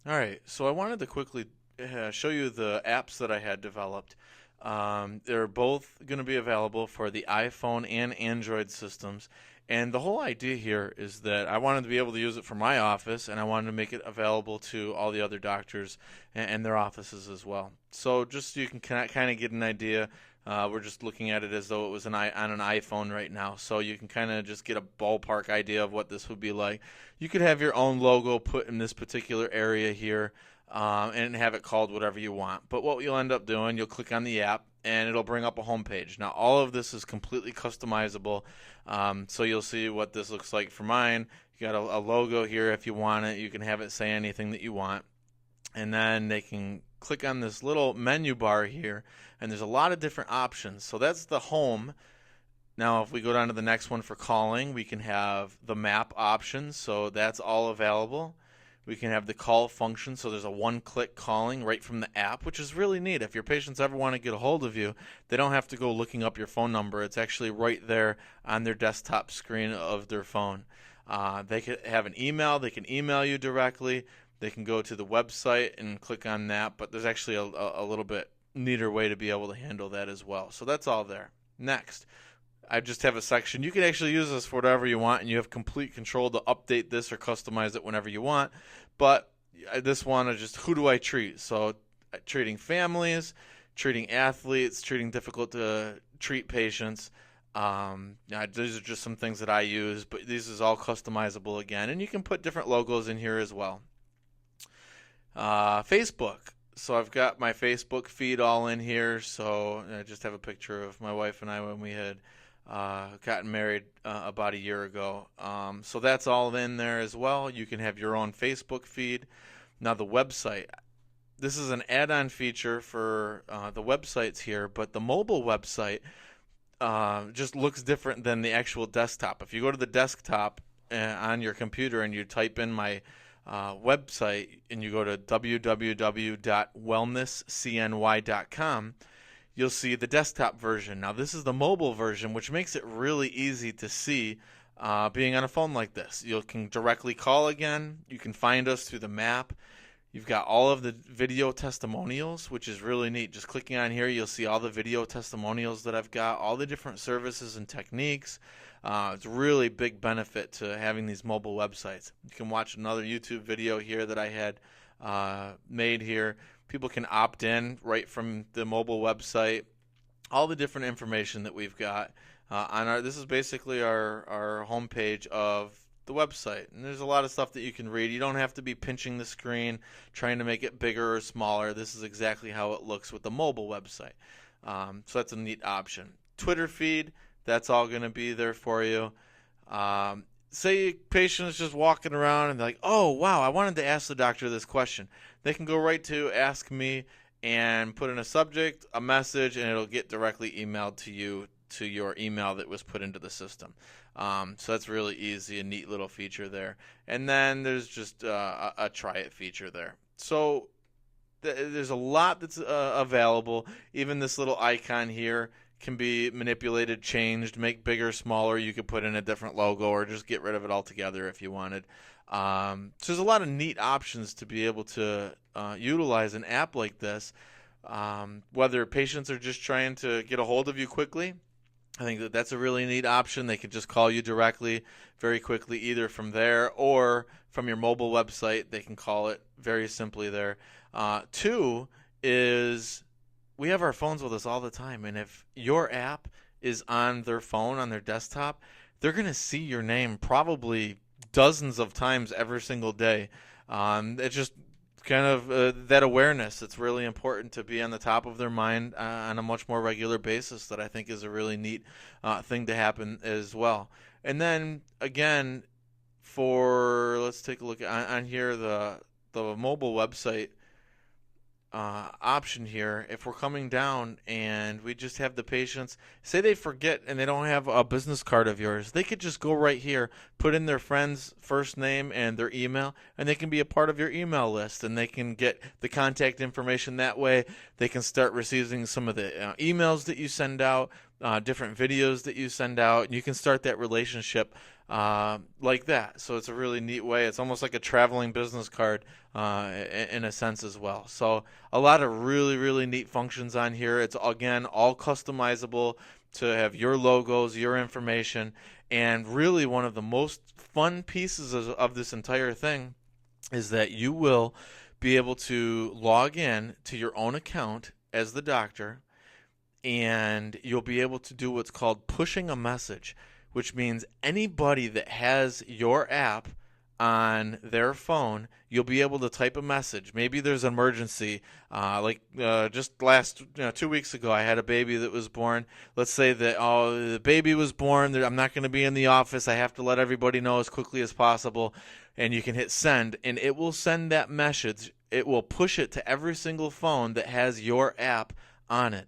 All right, so I wanted to quickly show you the apps that I had developed. They're both going to be available for the iPhone and Android systems. And the whole idea here is that I wanted to be able to use it for my office, and I wanted to make it available to all the other doctors and their offices as well. So just so you can kind of get an idea, we're just looking at it as though it was on an iPhone right now. So you can kind of just get a ballpark idea of what this would be like. You could have your own logo put in this particular area here, and have it called whatever you want. But what you'll end up doing, you'll click on the app and it'll bring up a home page. Now, all of this is completely customizable. So you'll see what this looks like for mine. You got a logo here if you want it. You can have it say anything that you want. And then they can click on this little menu bar here, and there's a lot of different options. So that's the home. Now, if we go down to the next one for calling, we can have the map options, so that's all available. We can have the call function, so there's a one-click calling right from the app, which is really neat. If your patients ever want to get a hold of you, they don't have to go looking up your phone number. It's actually right there on their desktop screen of their phone. They could have an email. They can email you directly. They can go to the website and click on that, but there's actually a little bit neater way to be able to handle that as well. So that's all there. Next, I just have a section. You can actually use this for whatever you want, and you have complete control to update this or customize it whenever you want. But this one is just who do I treat? So treating families, treating athletes, treating difficult to treat patients. These are just some things that I use, but these is all customizable again, and you can put different logos in here as well. Facebook. So I've got my Facebook feed all in here. So I just have a picture of my wife and I when we had gotten married about a year ago. So that's all in there as well. You can have your own Facebook feed. Now the website. This is an add-on feature for the websites here, but the mobile website just looks different than the actual desktop. If you go to the desktop on your computer and you type in my website and you go to www.wellnesscny.com, you'll see the desktop version. Now, this is the mobile version, which makes it really easy to see being on a phone like this. You can directly call again. You can find us through the map. You've got all of the video testimonials, which is really neat. Just clicking on here, you'll see all the video testimonials that I've got, all the different services and techniques. It's a really big benefit to having these mobile websites. You can watch another YouTube video here that I had made here. People can opt in right from the mobile website. All the different information that we've got on our. This is basically our homepage of the website, and there's a lot of stuff that you can read. You don't have to be pinching the screen trying to make it bigger or smaller. This is exactly how it looks with the mobile website. So that's a neat option. Twitter feed, that's all going to be there for you. Say a patient is just walking around and they're like, oh wow, I wanted to ask the doctor this question. They can go right to ask me and put in a subject, a message, and it'll get directly emailed to you to your email that was put into the system. So that's really easy, a neat little feature there. And then there's just a try it feature there. So there's a lot that's available. Even this little icon here can be manipulated, changed, make bigger, smaller. You could put in a different logo or just get rid of it altogether if you wanted. So there's a lot of neat options to be able to utilize an app like this. Whether patients are just trying to get a hold of you quickly, I think that that's a really neat option. They could just call you directly, very quickly, either from there or from your mobile website. They can call it very simply there. Two is we have our phones with us all the time, and if your app is on their phone, on their desktop, they're going to see your name probably dozens of times every single day. It's just kind of that awareness. It's really important to be on the top of their mind on a much more regular basis. That I think is a really neat thing to happen as well. And then again, let's take a look on here the mobile website option here. If we're coming down and we just have the patients, say they forget and they don't have a business card of yours, they could just go right here, put in their friend's first name and their email, and they can be a part of your email list, and they can get the contact information that way. They can start receiving some of the emails that you send out. different videos that you send out, and you can start that relationship like that. So it's a really neat way. It's almost like a traveling business card in a sense as well. So a lot of really, really neat functions on here. It's, again, all customizable to have your logos, your information, and really one of the most fun pieces of this entire thing is that you will be able to log in to your own account as the doctor, and you'll be able to do what's called pushing a message, which means anybody that has your app on their phone, you'll be able to type a message. Maybe there's an emergency. Just last 2 weeks ago, I had a baby that was born. Let's say that the baby was born. I'm not going to be in the office. I have to let everybody know as quickly as possible. And you can hit send, and it will send that message. It will push it to every single phone that has your app on it.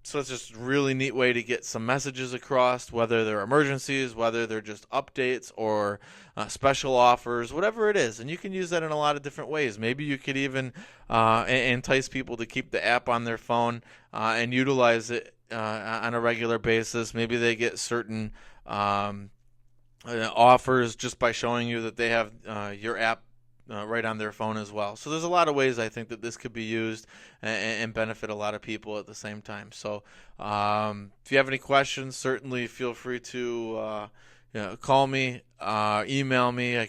So it's just a really neat way to get some messages across, whether they're emergencies, whether they're just updates or special offers, whatever it is. And you can use that in a lot of different ways. Maybe you could even entice people to keep the app on their phone and utilize it on a regular basis. Maybe they get certain offers just by showing you that they have your app right on their phone as well. So there's a lot of ways I think that this could be used and benefit a lot of people at the same time. So if you have any questions, certainly feel free to call me, email me. I could